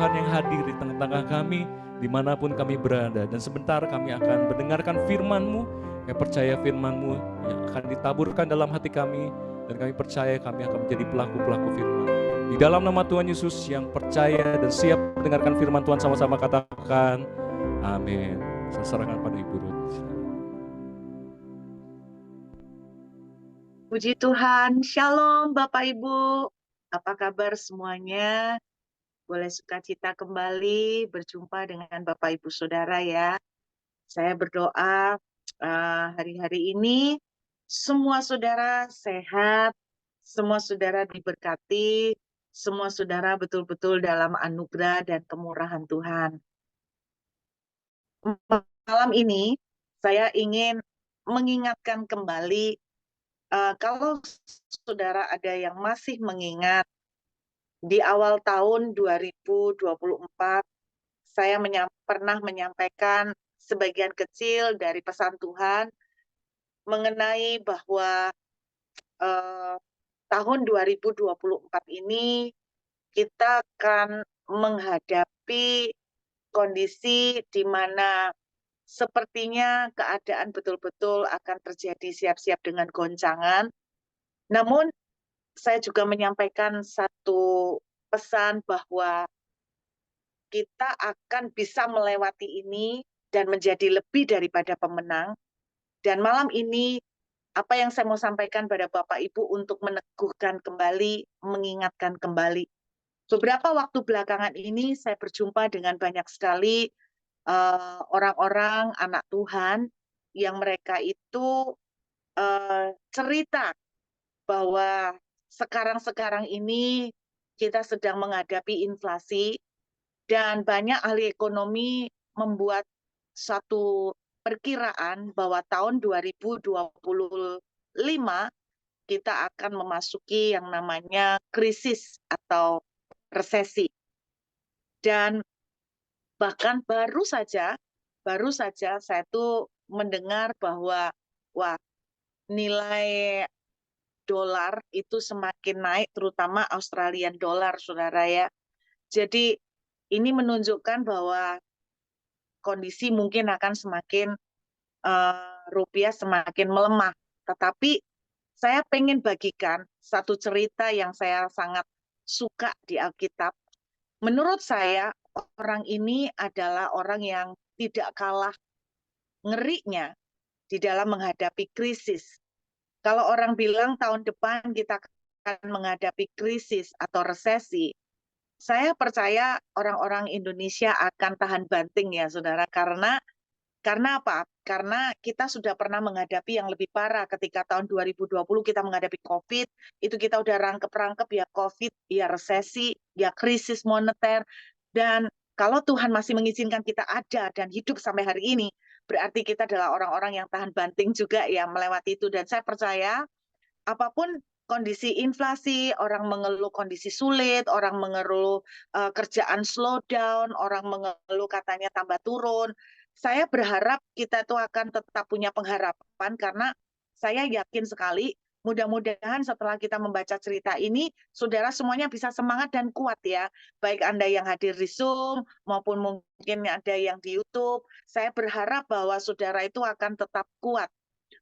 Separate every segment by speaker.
Speaker 1: Tuhan yang hadir di tengah-tengah kami, dimanapun kami berada. Dan sebentar kami akan mendengarkan firman-Mu, kami percaya firman-Mu yang akan ditaburkan dalam hati kami, dan kami percaya kami akan menjadi pelaku-pelaku firman. Di dalam nama Tuhan Yesus yang percaya dan siap mendengarkan firman Tuhan, sama-sama katakan, amin. Saya serahkan pada Ibu Ruth.
Speaker 2: Puji Tuhan, Shalom Bapak Ibu, apa kabar semuanya? Boleh sukacita kembali berjumpa dengan Bapak Ibu Saudara ya. Saya berdoa hari-hari ini semua saudara sehat, semua saudara diberkati, semua saudara betul-betul dalam anugerah dan kemurahan Tuhan. Malam ini saya ingin mengingatkan kembali, kalau saudara ada yang masih mengingat, di awal tahun 2024, saya pernah menyampaikan sebagian kecil dari pesan Tuhan mengenai bahwa tahun 2024 ini kita akan menghadapi kondisi di mana sepertinya keadaan betul-betul akan terjadi siap-siap dengan goncangan. Namun saya juga menyampaikan satu pesan bahwa kita akan bisa melewati ini dan menjadi lebih daripada pemenang. Dan malam ini, apa yang saya mau sampaikan pada Bapak Ibu untuk meneguhkan kembali, mengingatkan kembali. Beberapa waktu belakangan ini saya berjumpa dengan banyak sekali orang-orang, anak Tuhan, yang mereka itu cerita bahwa sekarang-sekarang ini kita sedang menghadapi inflasi, dan banyak ahli ekonomi membuat satu perkiraan bahwa tahun 2025 kita akan memasuki yang namanya krisis atau resesi. Dan bahkan baru saja saya tuh mendengar bahwa wah, nilai dolar itu semakin naik, terutama Australian dollar, saudara ya. Jadi ini menunjukkan bahwa kondisi mungkin akan semakin rupiah semakin melemah. Tetapi saya pengen bagikan satu cerita yang saya sangat suka di Alkitab. Menurut saya, orang ini adalah orang yang tidak kalah ngerinya di dalam menghadapi krisis. Kalau orang bilang tahun depan kita akan menghadapi krisis atau resesi, saya percaya orang-orang Indonesia akan tahan banting ya, saudara, karena apa? Karena kita sudah pernah menghadapi yang lebih parah ketika tahun 2020 kita menghadapi COVID, itu kita udah rangkep-rangkep ya COVID, ya resesi, ya krisis moneter. Dan kalau Tuhan masih mengizinkan kita ada dan hidup sampai hari ini, berarti kita adalah orang-orang yang tahan banting juga ya melewati itu. Dan saya percaya apapun kondisi inflasi, orang mengeluh kondisi sulit, orang mengeluh kerjaan slow down, orang mengeluh katanya tambah turun. Saya berharap kita itu akan tetap punya pengharapan karena saya yakin sekali mudah-mudahan setelah kita membaca cerita ini, saudara semuanya bisa semangat dan kuat ya. Baik Anda yang hadir di Zoom maupun mungkin ada yang di YouTube, saya berharap bahwa saudara itu akan tetap kuat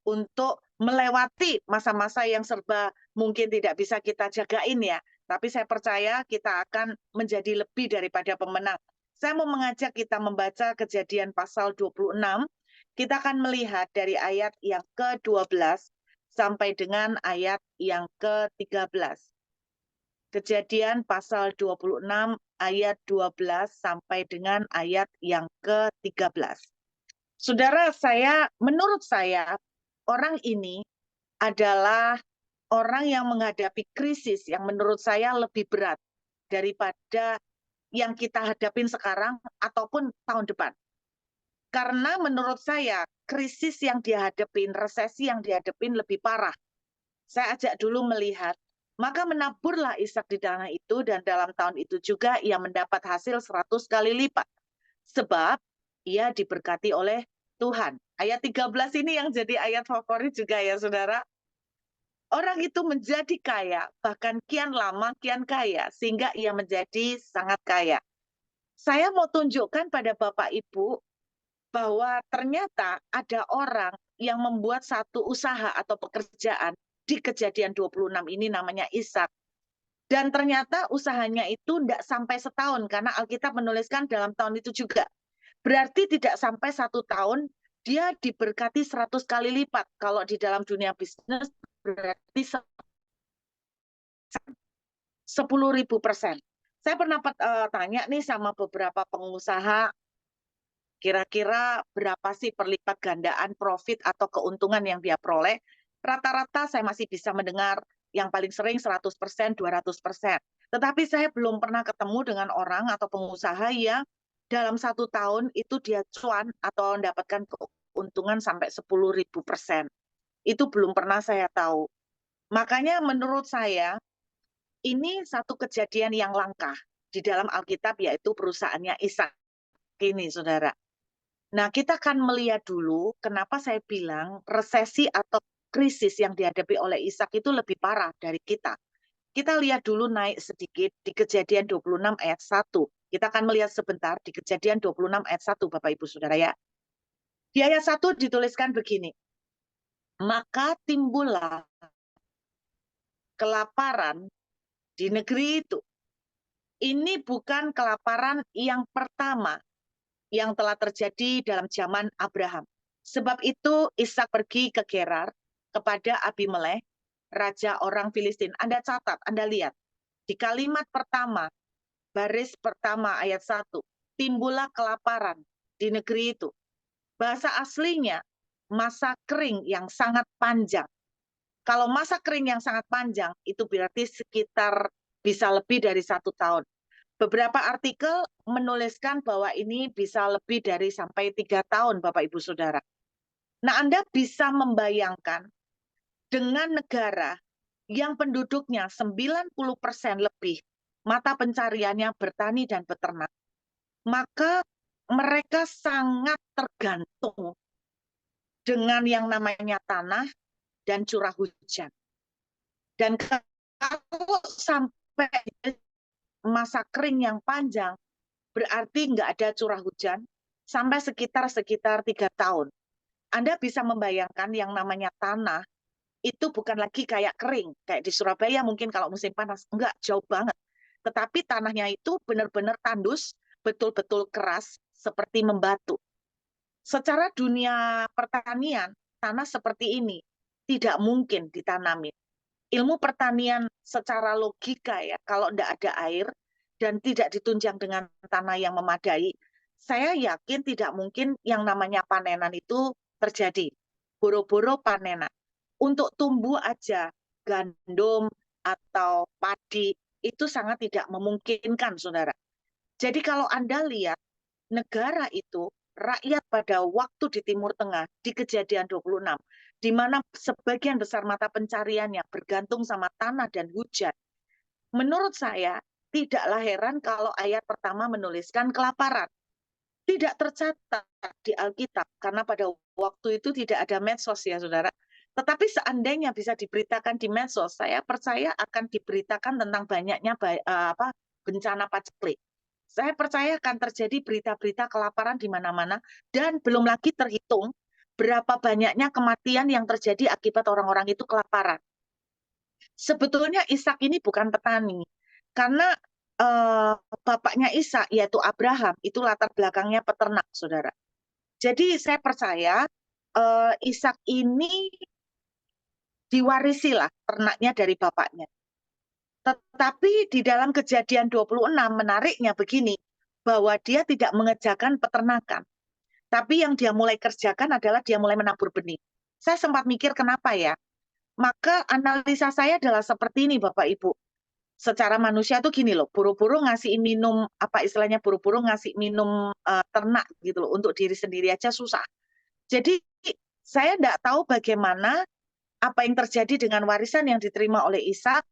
Speaker 2: untuk melewati masa-masa yang serba mungkin tidak bisa kita jagain ya. Tapi saya percaya kita akan menjadi lebih daripada pemenang. Saya mau mengajak kita membaca Kejadian pasal 26. Kita akan melihat dari ayat yang ke-12 sampai dengan ayat yang ke-13. Kejadian pasal 26 ayat 12 sampai dengan ayat yang ke-13. Saudara, menurut saya, orang ini adalah orang yang menghadapi krisis yang menurut saya lebih berat daripada yang kita hadapin sekarang ataupun tahun depan. Karena menurut saya, krisis yang dihadapin, resesi yang dihadapin lebih parah. Saya ajak dulu melihat, maka menaburlah Ishak di tanah itu, dan dalam tahun itu juga ia mendapat hasil 100 kali lipat. Sebab ia diberkati oleh Tuhan. Ayat 13 ini yang jadi ayat favorit juga ya saudara. Orang itu menjadi kaya, bahkan kian lama kian kaya, sehingga ia menjadi sangat kaya. Saya mau tunjukkan pada Bapak Ibu bahwa ternyata ada orang yang membuat satu usaha atau pekerjaan di Kejadian 26 ini namanya Ishak. Dan ternyata usahanya itu tidak sampai setahun, karena Alkitab menuliskan dalam tahun itu juga. Berarti tidak sampai 1 tahun, dia diberkati 100 kali lipat. Kalau di dalam dunia bisnis, berarti 10.000%. Saya pernah tanya nih sama beberapa pengusaha, kira-kira berapa sih perlipat gandaan profit atau keuntungan yang dia peroleh? Rata-rata saya masih bisa mendengar yang paling sering 100%, 200%. Tetapi saya belum pernah ketemu dengan orang atau pengusaha yang dalam 1 tahun itu dia cuan atau mendapatkan keuntungan sampai 10.000%. Itu belum pernah saya tahu. Makanya menurut saya, ini satu kejadian yang langka di dalam Alkitab, yaitu perusahaannya Ishak ini, saudara. Nah, kita akan melihat dulu kenapa saya bilang resesi atau krisis yang dihadapi oleh Ishak itu lebih parah dari kita. Kita lihat dulu naik sedikit di Kejadian 26 ayat 1. Kita akan melihat sebentar di Kejadian 26 ayat 1, Bapak Ibu Saudara ya. Di ayat 1 dituliskan begini, maka timbullah kelaparan di negeri itu. Ini bukan kelaparan yang pertama yang telah terjadi dalam zaman Abraham. Sebab itu Ishak pergi ke Gerar kepada Abimelek, raja orang Filistin. Anda catat, Anda lihat. Di kalimat pertama, baris pertama ayat 1, timbullah kelaparan di negeri itu. Bahasa aslinya, masa kering yang sangat panjang. Kalau masa kering yang sangat panjang, itu berarti sekitar bisa lebih dari 1 tahun. Beberapa artikel menuliskan bahwa ini bisa lebih dari sampai 3 tahun, Bapak Ibu Saudara. Nah, Anda bisa membayangkan dengan negara yang penduduknya 90% lebih, mata pencariannya bertani dan beternak, maka mereka sangat tergantung dengan yang namanya tanah dan curah hujan. Dan kalau sampai masa kering yang panjang, berarti nggak ada curah hujan sampai sekitar 3 tahun. Anda bisa membayangkan yang namanya tanah itu bukan lagi kayak kering, kayak di Surabaya mungkin kalau musim panas, enggak, jauh banget. Tetapi tanahnya itu benar-benar tandus, betul-betul keras, seperti membatu. Secara dunia pertanian, tanah seperti ini tidak mungkin ditanami. Ilmu pertanian secara logika ya, kalau tidak ada air dan tidak ditunjang dengan tanah yang memadai, saya yakin tidak mungkin yang namanya panenan itu terjadi. Boro-boro panenan. Untuk tumbuh aja gandum atau padi itu sangat tidak memungkinkan, saudara. Jadi kalau Anda lihat negara itu, rakyat pada waktu di Timur Tengah, di Kejadian 26, di mana sebagian besar mata pencariannya bergantung sama tanah dan hujan. Menurut saya, tidaklah heran kalau ayat pertama menuliskan kelaparan. Tidak tercatat di Alkitab, karena pada waktu itu tidak ada medsos ya, saudara. Tetapi seandainya bisa diberitakan di medsos, saya percaya akan diberitakan tentang banyaknya bencana paceklik. Saya percaya akan terjadi berita-berita kelaparan di mana-mana, dan belum lagi terhitung berapa banyaknya kematian yang terjadi akibat orang-orang itu kelaparan. Sebetulnya Ishak ini bukan petani, karena bapaknya Ishak, yaitu Abraham, itu latar belakangnya peternak, saudara. Jadi saya percaya Ishak ini diwarisilah ternaknya dari bapaknya. Tetapi di dalam Kejadian 26 menariknya begini, bahwa dia tidak mengerjakan peternakan. Tapi yang dia mulai kerjakan adalah dia mulai menabur benih. Saya sempat mikir kenapa ya? Maka analisa saya adalah seperti ini, Bapak Ibu. Secara manusia tuh gini loh, buru-buru ngasih minum, apa istilahnya, buru-buru ngasih minum ternak gitu loh, untuk diri sendiri aja susah. Jadi saya tidak tahu bagaimana apa yang terjadi dengan warisan yang diterima oleh Ishak,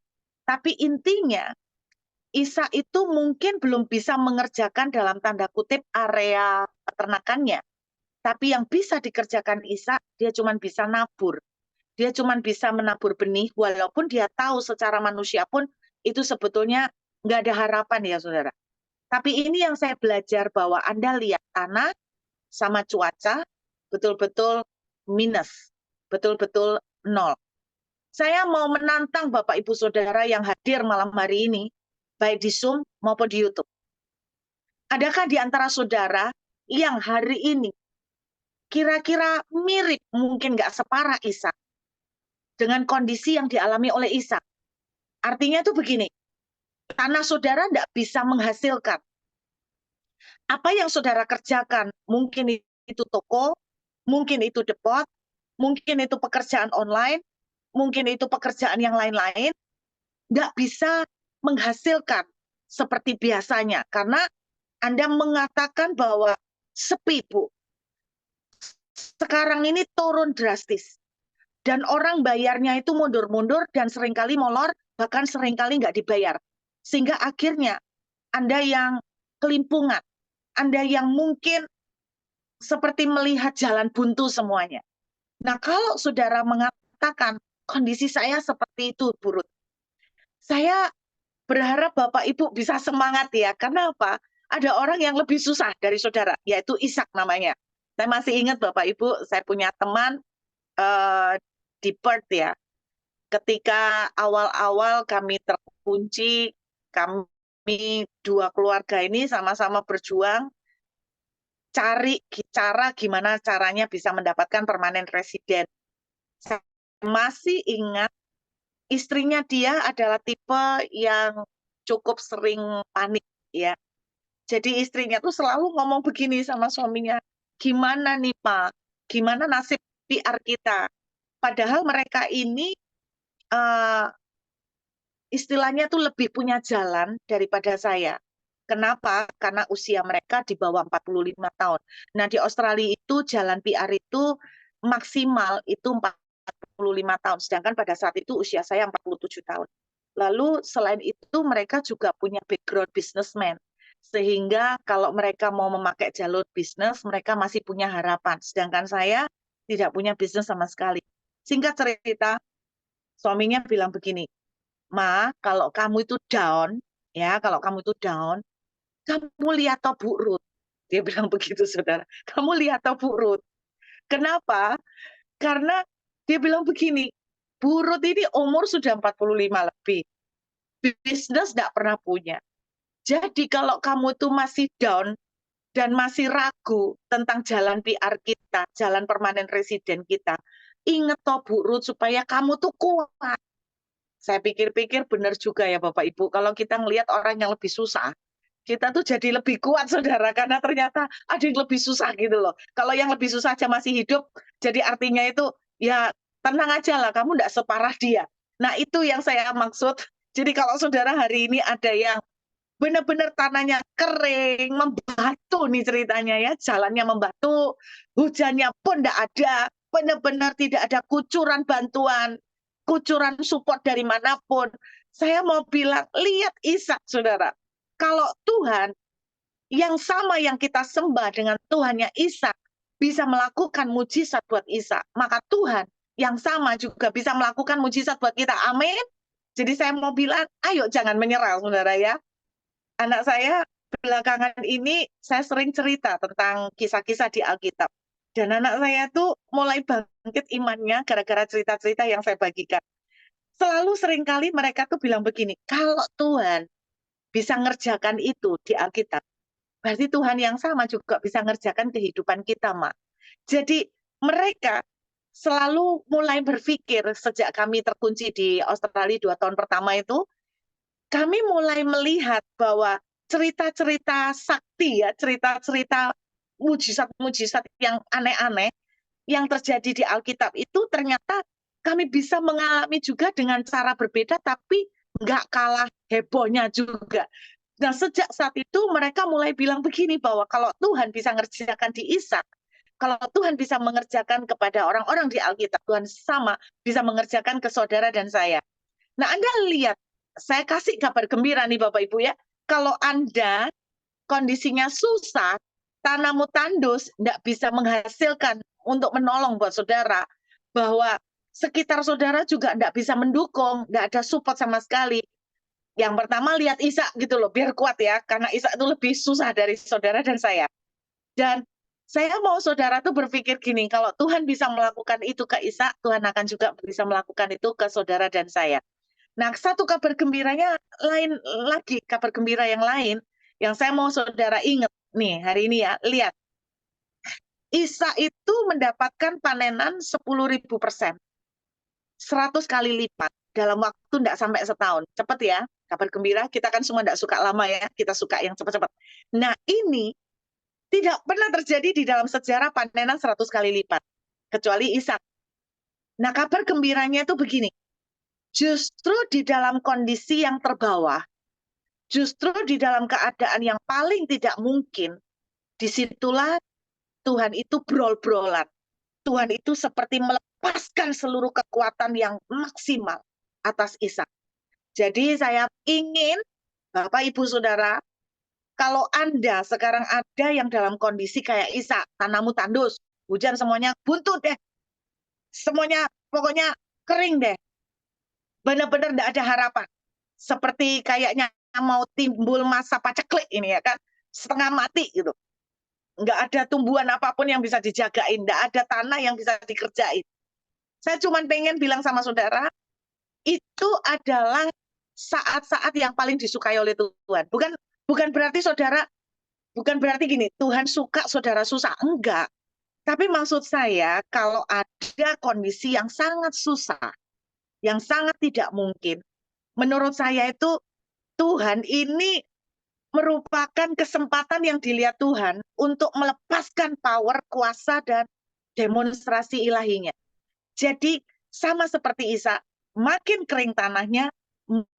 Speaker 2: tapi intinya Ishak itu mungkin belum bisa mengerjakan dalam tanda kutip area peternakannya. Tapi yang bisa dikerjakan Ishak, dia cuma bisa nabur. Dia cuma bisa menabur benih, walaupun dia tahu secara manusia pun itu sebetulnya nggak ada harapan ya, saudara. Tapi ini yang saya belajar bahwa Anda lihat tanah sama cuaca betul-betul minus, betul-betul nol. Saya mau menantang Bapak Ibu Saudara yang hadir malam hari ini, baik di Zoom maupun di YouTube. Adakah di antara saudara yang hari ini kira-kira mirip, mungkin nggak separah Ishak, dengan kondisi yang dialami oleh Ishak? Artinya itu begini, tanah saudara tidak bisa menghasilkan. Apa yang saudara kerjakan, mungkin itu toko, mungkin itu depot, mungkin itu pekerjaan online, mungkin itu pekerjaan yang lain-lain, nggak bisa menghasilkan seperti biasanya. Karena Anda mengatakan bahwa sepi, Bu. Sekarang ini turun drastis. Dan orang bayarnya itu mundur-mundur dan seringkali molor, bahkan seringkali nggak dibayar. Sehingga akhirnya Anda yang kelimpungan, Anda yang mungkin seperti melihat jalan buntu semuanya. Nah, kalau saudara mengatakan kondisi saya seperti itu, Bu Ruth, saya berharap Bapak Ibu bisa semangat ya. Karena apa? Ada orang yang lebih susah dari saudara, yaitu Ishak namanya. Saya masih ingat Bapak Ibu, saya punya teman di Perth ya. Ketika awal-awal kami terkunci, kami dua keluarga ini sama-sama berjuang, cari cara gimana caranya bisa mendapatkan permanen resident. Saya masih ingat istrinya dia adalah tipe yang cukup sering panik ya. Jadi istrinya tuh selalu ngomong begini sama suaminya, gimana nih Pak, gimana nasib PR kita? Padahal mereka ini istilahnya tuh lebih punya jalan daripada saya. Kenapa? Karena usia mereka di bawah 45 tahun. Nah, di Australia itu jalan PR itu maksimal itu 45 tahun, sedangkan pada saat itu usia saya 47 tahun. Lalu selain itu mereka juga punya background businessman. Sehingga kalau mereka mau memakai jalur bisnis, mereka masih punya harapan. Sedangkan saya tidak punya bisnis sama sekali. Singkat cerita, suaminya bilang begini, Ma, kalau kamu itu down, ya, kalau kamu itu down, kamu lihat toh Bu Ruth. Dia bilang begitu, saudara. Kamu lihat toh Bu Ruth. Kenapa? Karena dia bilang begini, Bu Ruth ini umur sudah 45 lebih. Bisnis tidak pernah punya. Jadi kalau kamu itu masih down dan masih ragu tentang jalan PR kita, jalan permanen residen kita, ingat toh Bu Ruth supaya kamu tuh kuat. Saya pikir-pikir benar juga ya Bapak Ibu, kalau kita ngelihat orang yang lebih susah, kita tuh jadi lebih kuat saudara, karena ternyata ada yang lebih susah gitu loh. Kalau yang lebih susah aja masih hidup, jadi artinya itu ya tenang aja lah, kamu enggak separah dia. Nah itu yang saya maksud, jadi kalau saudara hari ini ada yang benar-benar tanahnya kering, membatu nih ceritanya ya, jalannya membatu, hujannya pun enggak ada, benar-benar tidak ada kucuran bantuan, kucuran support dari manapun. Saya mau bilang, lihat Ishak, saudara. Kalau Tuhan yang sama yang kita sembah dengan Tuhannya Ishak bisa melakukan mujizat buat Ishak, maka Tuhan yang sama juga bisa melakukan mujizat buat kita. Amin. Jadi saya mau bilang, ayo jangan menyerah, saudara ya. Anak saya belakangan ini saya sering cerita tentang kisah-kisah di Alkitab. Dan anak saya tuh mulai bangkit imannya gara-gara cerita-cerita yang saya bagikan. Selalu seringkali mereka tuh bilang begini, kalau Tuhan bisa ngerjakan itu di Alkitab, berarti Tuhan yang sama juga bisa ngerjakan kehidupan kita, Mak. Jadi mereka selalu mulai berpikir sejak kami terkunci di Australia 2 tahun pertama itu, kami mulai melihat bahwa cerita-cerita sakti ya, cerita-cerita mujizat-mujizat yang aneh-aneh yang terjadi di Alkitab itu ternyata kami bisa mengalami juga dengan cara berbeda, tapi nggak kalah hebohnya juga. Nah, sejak saat itu mereka mulai bilang begini, bahwa kalau Tuhan bisa mengerjakan di Ishak, kalau Tuhan bisa mengerjakan kepada orang-orang di Alkitab, Tuhan sama bisa mengerjakan ke saudara dan saya. Nah, Anda lihat, saya kasih kabar gembira nih Bapak Ibu ya, kalau Anda kondisinya susah, tanahmu tandus, tidak bisa menghasilkan untuk menolong buat saudara, bahwa sekitar saudara juga tidak bisa mendukung, tidak ada support sama sekali. Yang pertama lihat Ishak gitu loh, biar kuat ya, karena Ishak itu lebih susah dari saudara dan saya. Dan saya mau saudara tuh berpikir gini, kalau Tuhan bisa melakukan itu ke Ishak, Tuhan akan juga bisa melakukan itu ke saudara dan saya. Nah, satu kabar gembiranya lain lagi, kabar gembira yang lain, yang saya mau saudara ingat nih hari ini ya, lihat. Ishak itu mendapatkan panenan 10.000%, 100 kali lipat dalam waktu tidak sampai setahun. Cepat ya, kabar gembira, kita kan semua tidak suka lama ya, kita suka yang cepat-cepat. Nah, ini tidak pernah terjadi di dalam sejarah panenan 100 kali lipat, kecuali Ishak. Nah, kabar gembiranya itu begini, justru di dalam kondisi yang terbawah, justru di dalam keadaan yang paling tidak mungkin, disitulah Tuhan itu brol-brolan. Tuhan itu seperti melepaskan seluruh kekuatan yang maksimal atas Ishak. Jadi saya ingin, Bapak, Ibu, Saudara, kalau Anda sekarang ada yang dalam kondisi kayak Ishak, tanahmu tandus, hujan semuanya buntu deh, semuanya pokoknya kering deh, benar-benar tidak ada harapan. Seperti kayaknya mau timbul masa paceklik ini ya kan, setengah mati gitu. Nggak ada tumbuhan apapun yang bisa dijagain, nggak ada tanah yang bisa dikerjain. Saya cuma pengen bilang sama saudara, itu adalah saat-saat yang paling disukai oleh Tuhan. Bukan berarti saudara, bukan berarti gini, Tuhan suka saudara susah. Enggak. Tapi maksud saya, kalau ada kondisi yang sangat susah, yang sangat tidak mungkin, menurut saya itu Tuhan ini merupakan kesempatan yang dilihat Tuhan untuk melepaskan power, kuasa, dan demonstrasi ilahinya. Jadi sama seperti Ishak, makin kering tanahnya,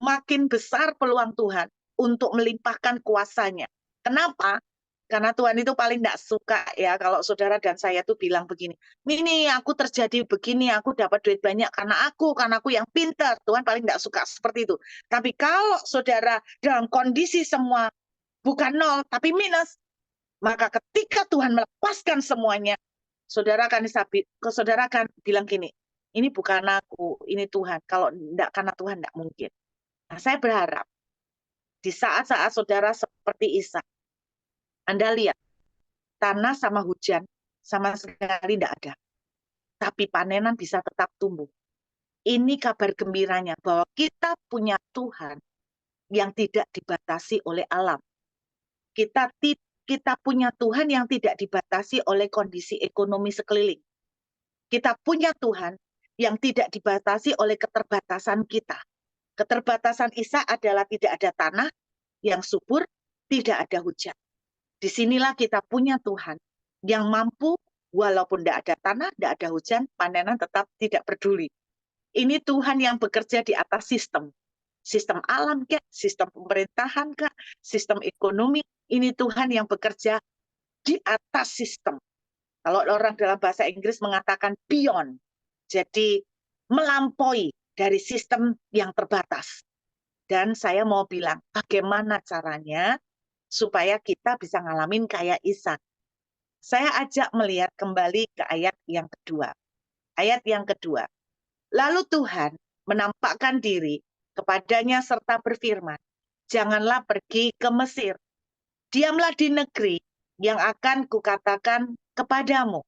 Speaker 2: makin besar peluang Tuhan untuk melimpahkan kuasanya. Kenapa? Karena Tuhan itu paling tidak suka ya kalau saudara dan saya tuh bilang begini, ini aku terjadi begini, aku dapat duit banyak karena aku yang pintar. Tuhan paling tidak suka seperti itu. Tapi kalau saudara dalam kondisi semua bukan nol, tapi minus, maka ketika Tuhan melepaskan semuanya, saudara akan bilang gini, ini bukan aku, ini Tuhan. Kalau tidak karena Tuhan, tidak mungkin. Nah, saya berharap di saat-saat saudara seperti Ishak, Anda lihat, tanah sama hujan sama sekali tidak ada. Tapi panenan bisa tetap tumbuh. Ini kabar gembiranya bahwa kita punya Tuhan yang tidak dibatasi oleh alam. Kita punya Tuhan yang tidak dibatasi oleh kondisi ekonomi sekeliling. Kita punya Tuhan yang tidak dibatasi oleh keterbatasan kita. Keterbatasan Ishak adalah tidak ada tanah yang subur, tidak ada hujan. Disinilah kita punya Tuhan yang mampu, walaupun tidak ada tanah, tidak ada hujan, panenan tetap tidak peduli. Ini Tuhan yang bekerja di atas sistem. Sistem alam kah, sistem pemerintahan kah, sistem ekonomi. Ini Tuhan yang bekerja di atas sistem. Kalau orang dalam bahasa Inggris mengatakan beyond. Jadi melampaui dari sistem yang terbatas. Dan saya mau bilang, bagaimana caranya supaya kita bisa ngalamin kayak Ishak. Saya ajak melihat kembali ke ayat yang kedua. Ayat yang kedua. Lalu Tuhan menampakkan diri kepadanya serta berfirman, janganlah pergi ke Mesir. Diamlah di negeri yang akan kukatakan kepadamu.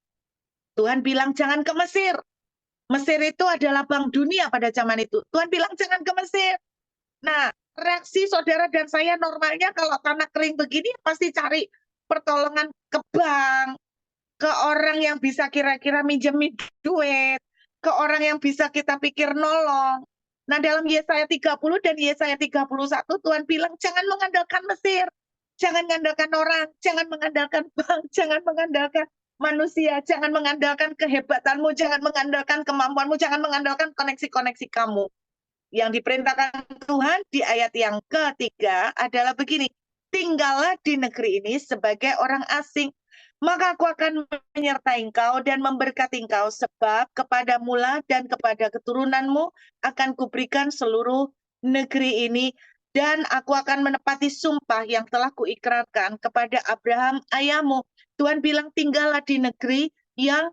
Speaker 2: Tuhan bilang jangan ke Mesir. Mesir itu adalah bank dunia pada zaman itu. Tuhan bilang jangan ke Mesir. Nah, reaksi saudara dan saya normalnya kalau tanah kering begini pasti cari pertolongan ke bank, ke orang yang bisa kira-kira minjemin duit, ke orang yang bisa kita pikir nolong. Nah, dalam Yesaya 30 dan Yesaya 31 Tuhan bilang jangan mengandalkan Mesir, jangan mengandalkan orang, jangan mengandalkan bank, jangan mengandalkan manusia, jangan mengandalkan kehebatanmu, jangan mengandalkan kemampuanmu, jangan mengandalkan koneksi-koneksi kamu. Yang diperintahkan Tuhan di ayat yang ketiga adalah begini, tinggallah di negeri ini sebagai orang asing, maka aku akan menyertai engkau dan memberkati engkau, sebab kepadamu lah dan kepada keturunanmu akan kuberikan seluruh negeri ini, dan aku akan menepati sumpah yang telah kuikrarkan kepada Abraham ayahmu. Tuhan bilang tinggallah di negeri yang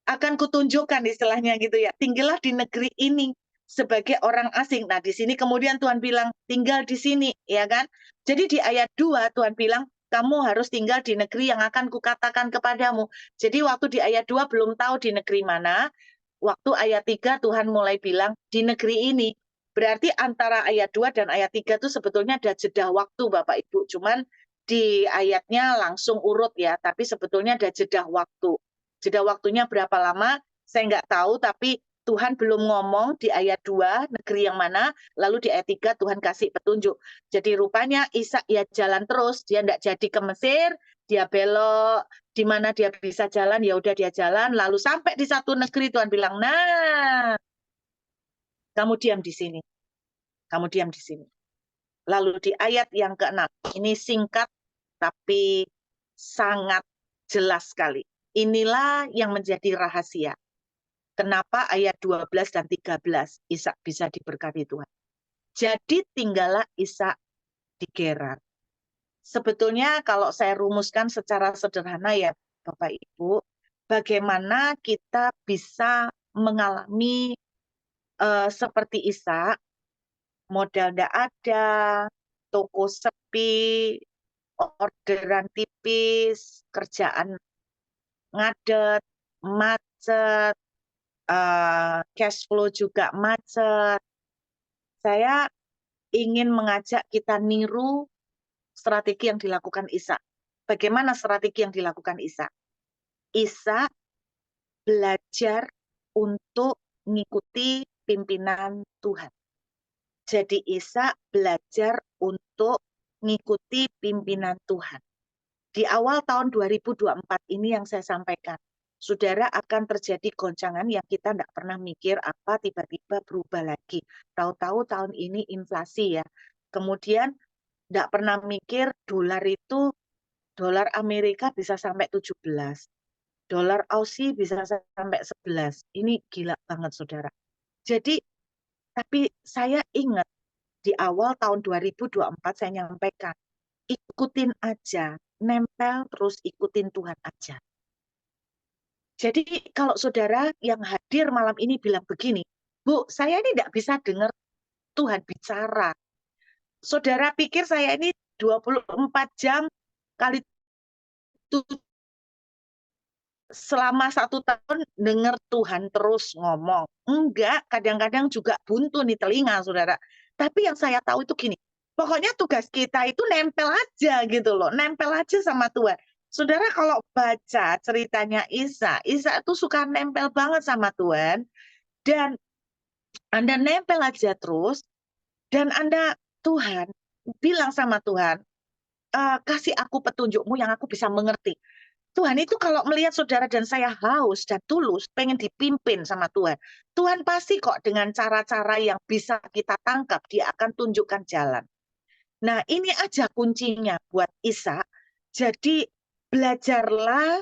Speaker 2: akan kutunjukkan, istilahnya gitu ya, tinggallah di negeri ini sebagai orang asing. Nah, di sini kemudian Tuhan bilang, tinggal di sini, ya kan? Jadi di ayat 2 Tuhan bilang, kamu harus tinggal di negeri yang akan kukatakan kepadamu. Jadi waktu di ayat 2 belum tahu di negeri mana, waktu ayat 3 Tuhan mulai bilang, di negeri ini. Berarti antara ayat 2 dan ayat 3 itu sebetulnya ada jeda waktu Bapak Ibu. Cuman di ayatnya langsung urut ya, tapi sebetulnya ada jeda waktu. Jeda waktunya berapa lama, saya nggak tahu, tapi Tuhan belum ngomong di ayat 2 negeri yang mana, lalu di ayat 3 Tuhan kasih petunjuk. Jadi rupanya Ishak ya jalan terus, dia nggak jadi ke Mesir, dia belok, di mana dia bisa jalan, ya udah dia jalan, lalu sampai di satu negeri Tuhan bilang, nah, kamu diam di sini, kamu diam di sini. Lalu di ayat yang ke-6, ini singkat tapi sangat jelas sekali. Inilah yang menjadi rahasia. Kenapa ayat 12 dan 13 Ishak bisa diberkati Tuhan. Jadi tinggallah Ishak di Gerar. Sebetulnya kalau saya rumuskan secara sederhana ya Bapak Ibu, bagaimana kita bisa mengalami seperti Ishak, modal tidak ada, toko sepi, orderan tipis, kerjaan ngadet, macet, cash flow juga macet. Saya ingin mengajak kita niru strategi yang dilakukan Ishak. Bagaimana strategi yang dilakukan Ishak? Ishak belajar untuk mengikuti pimpinan Tuhan. Jadi Ishak belajar untuk mengikuti pimpinan Tuhan. Di awal tahun 2024 ini yang saya sampaikan, saudara akan terjadi goncangan yang kita tidak pernah mikir apa tiba-tiba berubah lagi. Tahu-tahu tahun ini inflasi ya. Kemudian tidak pernah mikir dolar Amerika bisa sampai 17. Dolar Aussie bisa sampai 11. Ini gila banget saudara. Jadi, tapi saya ingat di awal tahun 2024 saya nyampaikan, ikutin aja, nempel terus ikutin Tuhan aja. Jadi kalau saudara yang hadir malam ini bilang begini, Bu, saya ini tidak bisa dengar Tuhan bicara. Saudara pikir saya ini 24 jam kali selama 1 tahun dengar Tuhan terus ngomong. Enggak, kadang-kadang juga buntu nih telinga, saudara. Tapi yang saya tahu itu gini, pokoknya tugas kita itu nempel aja gitu loh, nempel aja sama Tuhan. Saudara kalau baca ceritanya Isa itu suka nempel banget sama Tuhan, dan Anda nempel aja terus, dan Tuhan bilang sama Tuhan, kasih aku petunjukmu yang aku bisa mengerti. Tuhan itu kalau melihat saudara dan saya haus dan tulus, pengen dipimpin sama Tuhan. Tuhan pasti kok dengan cara-cara yang bisa kita tangkap, dia akan tunjukkan jalan. Nah ini aja kuncinya buat Ishak. Jadi belajarlah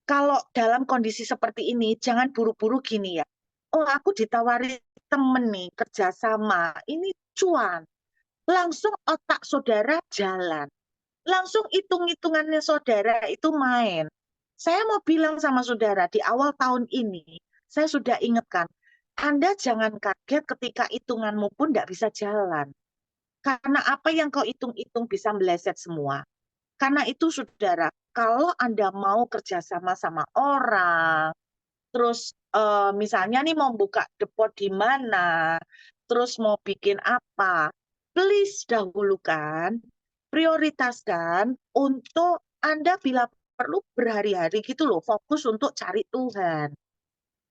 Speaker 2: kalau dalam kondisi seperti ini, jangan buru-buru gini ya. Oh aku ditawari temen nih, kerjasama, ini cuan. Langsung otak saudara jalan. Langsung hitung-hitungannya saudara itu main. Saya mau bilang sama saudara, di awal tahun ini, saya sudah ingatkan, Anda jangan kaget ketika hitunganmu pun tidak bisa jalan. Karena apa yang kau hitung-hitung bisa meleset semua. Karena itu saudara, kalau Anda mau kerjasama sama orang, terus misalnya nih mau buka depot di mana, terus mau bikin apa, please dahulukan, prioritaskan untuk Anda bila perlu berhari-hari gitu loh, fokus untuk cari Tuhan.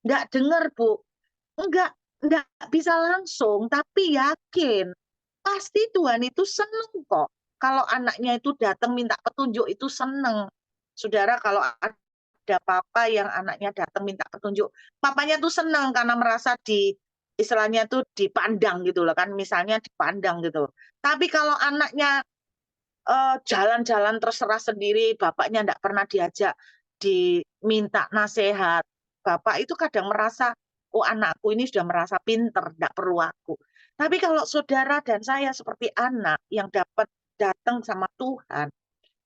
Speaker 2: Nggak dengar, Bu. Nggak bisa langsung, tapi yakin. Pasti Tuhan itu seneng kok. Kalau anaknya itu datang minta petunjuk itu seneng. Saudara, kalau ada papa yang anaknya datang minta petunjuk, papanya tuh seneng karena merasa istilahnya tuh dipandang gitu loh kan, misalnya dipandang gitu. Tapi kalau anaknya jalan-jalan terserah sendiri, bapaknya enggak pernah diajak, diminta nasihat. Bapak itu kadang merasa, oh anakku ini sudah merasa pinter, enggak perlu aku. Tapi kalau saudara dan saya seperti anak yang dapat datang sama Tuhan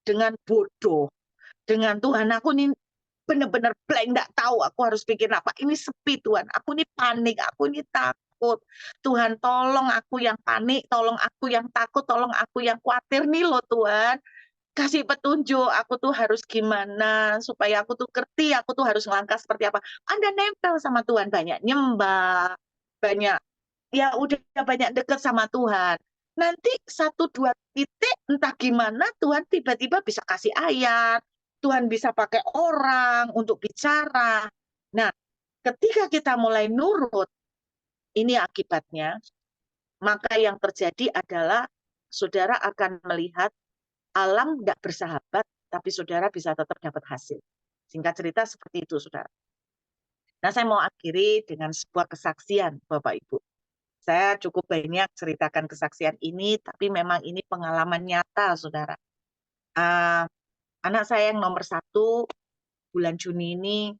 Speaker 2: dengan bodoh, dengan Tuhan aku ini bener-bener blank, nggak tahu aku harus bikin apa. Ini sepi Tuhan, aku ini panik, aku ini takut. Tuhan tolong aku yang panik, tolong aku yang takut, tolong aku yang khawatir nih loh Tuhan. Kasih petunjuk, aku tuh harus gimana, supaya aku tuh ngerti, aku tuh harus ngelangkah seperti apa. Anda nempel sama Tuhan, banyak nyembah, banyak, ya udah banyak deket sama Tuhan. Nanti 1, 2 titik, entah gimana Tuhan tiba-tiba bisa kasih ayat, Tuhan bisa pakai orang untuk bicara. Nah, ketika kita mulai nurut, ini akibatnya, maka yang terjadi adalah saudara akan melihat alam tidak bersahabat, tapi saudara bisa tetap dapat hasil. Singkat cerita seperti itu, saudara. Nah, saya mau akhiri dengan sebuah kesaksian, Bapak Ibu. Saya cukup banyak ceritakan kesaksian ini, tapi memang ini pengalaman nyata, saudara. Ah, anak saya yang nomor 1, bulan Juni ini,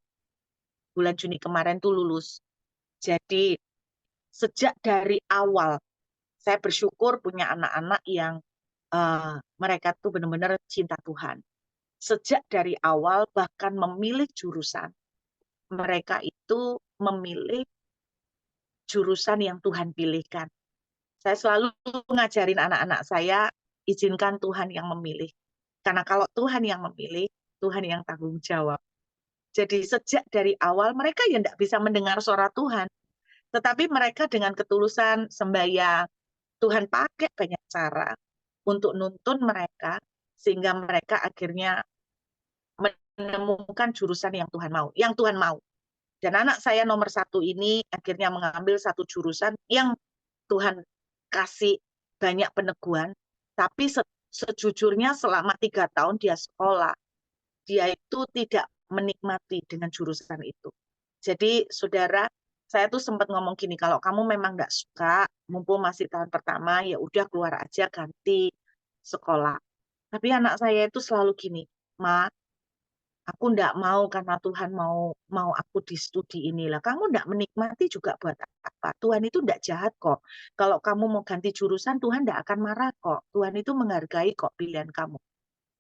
Speaker 2: bulan Juni kemarin tuh lulus. Jadi, sejak dari awal, saya bersyukur punya anak-anak yang mereka tuh benar-benar cinta Tuhan. Sejak dari awal bahkan memilih jurusan, mereka itu memilih jurusan yang Tuhan pilihkan. Saya selalu ngajarin anak-anak saya, izinkan Tuhan yang memilih. Karena kalau Tuhan yang memilih, Tuhan yang tanggung jawab. Jadi sejak dari awal mereka ya tidak bisa mendengar suara Tuhan. Tetapi mereka dengan ketulusan sembahyang, Tuhan pakai banyak cara untuk nuntun mereka, sehingga mereka akhirnya menemukan jurusan yang Tuhan mau. Yang Tuhan mau. Dan anak saya nomor 1 ini akhirnya mengambil satu jurusan yang Tuhan kasih banyak peneguhan, tapi sejujurnya selama 3 tahun dia sekolah, dia itu tidak menikmati dengan jurusan itu. Jadi saudara, saya tuh sempat ngomong gini, kalau kamu memang nggak suka, mumpung masih tahun pertama, ya udah keluar aja ganti sekolah. Tapi anak saya itu selalu gini, Ma, aku nggak mau karena Tuhan mau aku di studi inilah. Kamu nggak menikmati juga buat apa? Tuhan itu nggak jahat kok. Kalau kamu mau ganti jurusan, Tuhan nggak akan marah kok. Tuhan itu menghargai kok pilihan kamu.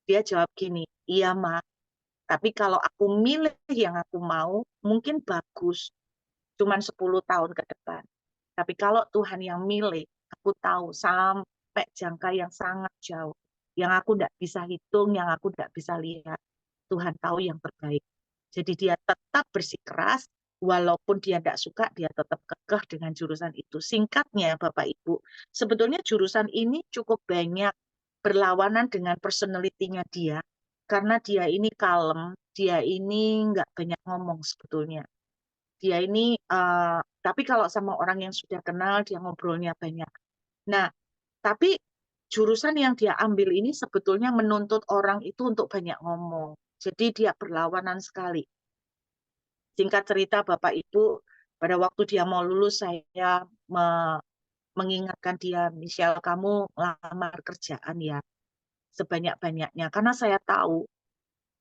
Speaker 2: Dia jawab gini, iya Ma, tapi kalau aku milih yang aku mau, mungkin bagus. Cuman 10 tahun ke depan. Tapi kalau Tuhan yang milih, aku tahu sampai jangka yang sangat jauh. Yang aku nggak bisa hitung, yang aku nggak bisa lihat. Tuhan tahu yang terbaik. Jadi dia tetap bersikeras, walaupun dia tidak suka, dia tetap kekeh dengan jurusan itu. Singkatnya, Bapak Ibu, sebetulnya jurusan ini cukup banyak berlawanan dengan personality-nya dia, karena dia ini kalem, dia ini nggak banyak ngomong sebetulnya. Dia ini, tapi kalau sama orang yang sudah kenal, dia ngobrolnya banyak. Nah, tapi jurusan yang dia ambil ini sebetulnya menuntut orang itu untuk banyak ngomong. Jadi dia berlawanan sekali. Singkat cerita Bapak Ibu, pada waktu dia mau lulus saya mengingatkan dia, Michelle kamu lamar kerjaan ya sebanyak-banyaknya. Karena saya tahu,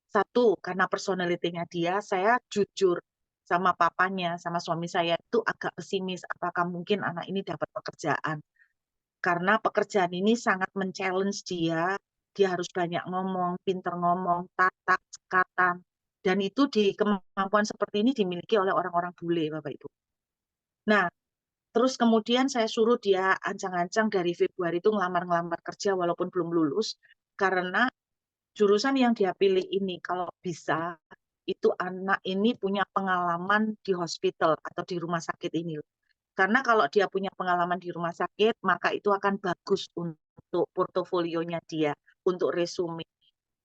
Speaker 2: satu, karena personality-nya dia, saya jujur sama papanya, sama suami saya itu agak pesimis, apakah mungkin anak ini dapat pekerjaan. Karena pekerjaan ini sangat men-challenge dia harus banyak ngomong, pinter ngomong, tatak, cekatan, dan itu di kemampuan seperti ini dimiliki oleh orang-orang bule, Bapak Ibu. Nah, terus kemudian saya suruh dia ancang-ancang dari Februari itu ngelamar-ngelamar kerja walaupun belum lulus, karena jurusan yang dia pilih ini kalau bisa, itu anak ini punya pengalaman di hospital atau di rumah sakit ini. Karena kalau dia punya pengalaman di rumah sakit, maka itu akan bagus untuk portofolionya dia, untuk resume.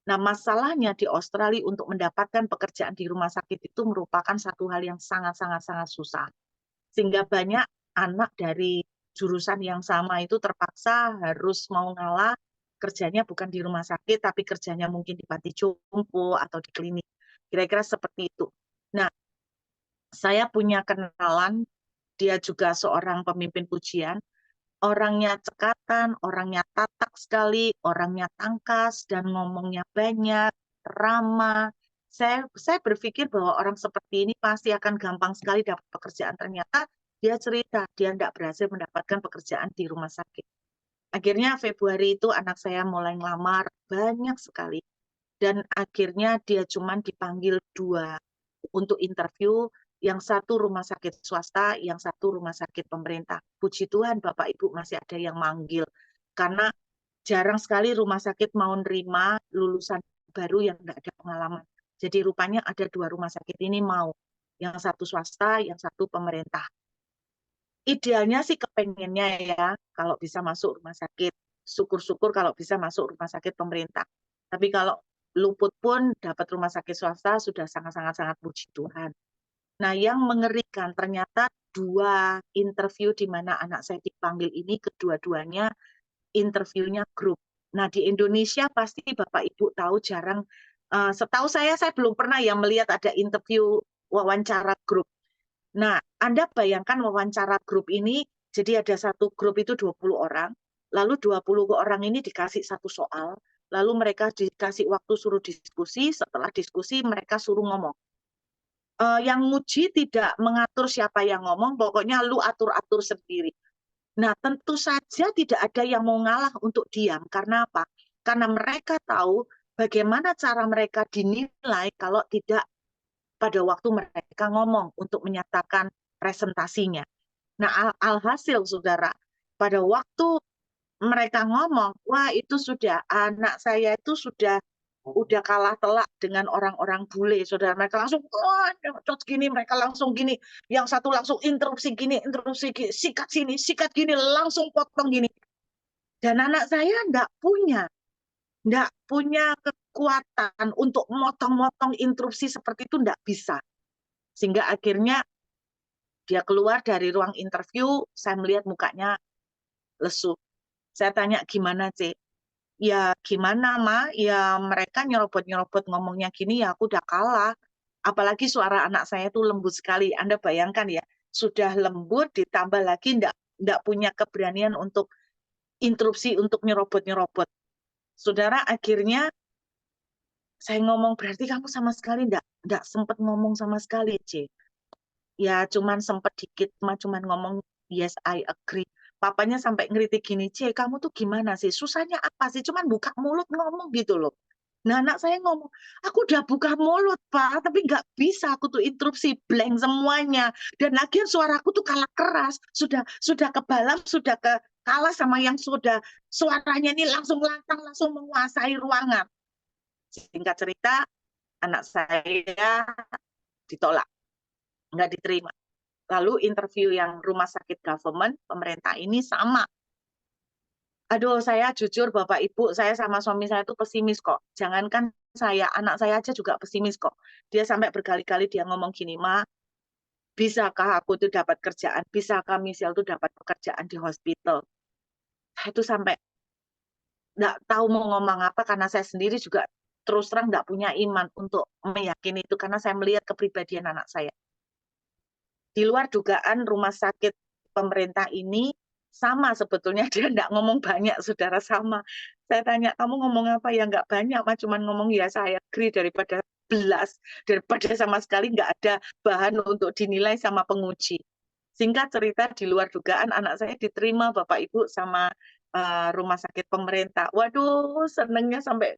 Speaker 2: Nah, masalahnya di Australia untuk mendapatkan pekerjaan di rumah sakit itu merupakan satu hal yang sangat-sangat susah. Sehingga banyak anak dari jurusan yang sama itu terpaksa harus mau ngalah, kerjanya bukan di rumah sakit, tapi kerjanya mungkin di panti jompo atau di klinik. Kira-kira seperti itu. Nah, saya punya kenalan, dia juga seorang pemimpin pujian, orangnya cekatan, orangnya tatak sekali, orangnya tangkas, dan ngomongnya banyak, ramah. Saya berpikir bahwa orang seperti ini pasti akan gampang sekali dapat pekerjaan. Ternyata dia cerita, dia tidak berhasil mendapatkan pekerjaan di rumah sakit. Akhirnya Februari itu anak saya mulai ngelamar, banyak sekali. dan akhirnya dia cuman dipanggil 2 untuk interview, yang satu rumah sakit swasta, yang satu rumah sakit pemerintah. Puji Tuhan Bapak Ibu masih ada yang manggil, karena jarang sekali rumah sakit mau nerima lulusan baru yang nggak ada pengalaman. Jadi rupanya ada 2 rumah sakit ini mau, yang satu swasta, yang satu pemerintah. Idealnya sih kepengennya ya, kalau bisa masuk rumah sakit. Syukur-syukur kalau bisa masuk rumah sakit pemerintah. Tapi kalau luput pun dapat rumah sakit swasta sudah sangat-sangat puji Tuhan. Nah, yang mengerikan ternyata 2 interview di mana anak saya dipanggil ini kedua-duanya interviewnya grup. Nah, di Indonesia pasti Bapak Ibu tahu jarang, setahu saya belum pernah ya melihat ada interview wawancara grup. Nah, Anda bayangkan wawancara grup ini, jadi ada satu grup itu 20 orang, lalu 20 orang ini dikasih satu soal, lalu mereka dikasih waktu suruh diskusi, setelah diskusi mereka suruh ngomong. Yang nguji tidak mengatur siapa yang ngomong, pokoknya lu atur-atur sendiri. Nah, tentu saja tidak ada yang mau ngalah untuk diam. Karena apa? Karena mereka tahu bagaimana cara mereka dinilai kalau tidak pada waktu mereka ngomong untuk menyatakan presentasinya. Nah, alhasil saudara, pada waktu mereka ngomong, wah itu sudah anak saya itu sudah kalah telak dengan orang-orang bule, saudara. Mereka langsung, wah, nyocot gini, mereka langsung gini. Yang satu langsung interupsi gini, sikat sini, sikat gini, langsung potong gini. Dan anak saya enggak punya kekuatan untuk motong-motong interupsi seperti itu, enggak bisa. Sehingga akhirnya dia keluar dari ruang interview, saya melihat mukanya lesu. Saya tanya, gimana, Cik? Ya gimana, Ma? Ya mereka nyerobot-nyerobot ngomongnya gini, ya aku udah kalah. Apalagi suara anak saya itu lembut sekali. Anda bayangkan ya, sudah lembut ditambah lagi ndak punya keberanian untuk interupsi, untuk nyerobot-nyerobot. Saudara, akhirnya saya ngomong, berarti kamu sama sekali ndak sempat ngomong sama sekali, C. Ya cuman sempat dikit, cuman ngomong, yes, I agree. Papanya sampai ngeritik gini, C, kamu tuh gimana sih? Susahnya apa sih? Cuman buka mulut ngomong gitu loh. Nah, anak saya ngomong, aku udah buka mulut, Pak, tapi nggak bisa, aku tuh interupsi, blank semuanya. Dan lagian suaraku tuh kalah keras, sudah kebalap, kalah sama yang sudah suaranya ini langsung lantang, langsung menguasai ruangan. Singkat cerita, anak saya ditolak, nggak diterima. Lalu interview yang rumah sakit government, pemerintah ini sama. Aduh, saya jujur Bapak Ibu, saya sama suami saya itu pesimis kok. Jangankan saya, anak saya aja juga pesimis kok. Dia sampai berkali-kali dia ngomong gini, Ma, bisakah aku tuh dapat kerjaan? Bisakah Michelle tuh dapat pekerjaan di hospital? Saya itu sampai nggak tahu mau ngomong apa karena saya sendiri juga terus terang nggak punya iman untuk meyakini itu karena saya melihat kepribadian anak saya. Di luar dugaan rumah sakit pemerintah ini sama sebetulnya dia nggak ngomong banyak, saudara, sama. Saya tanya, kamu ngomong apa? Ya nggak banyak, mah cuman ngomong ya saya agree daripada daripada sama sekali nggak ada bahan untuk dinilai sama penguji. Singkat cerita, di luar dugaan anak saya diterima Bapak Ibu sama rumah sakit pemerintah. Waduh, senengnya sampai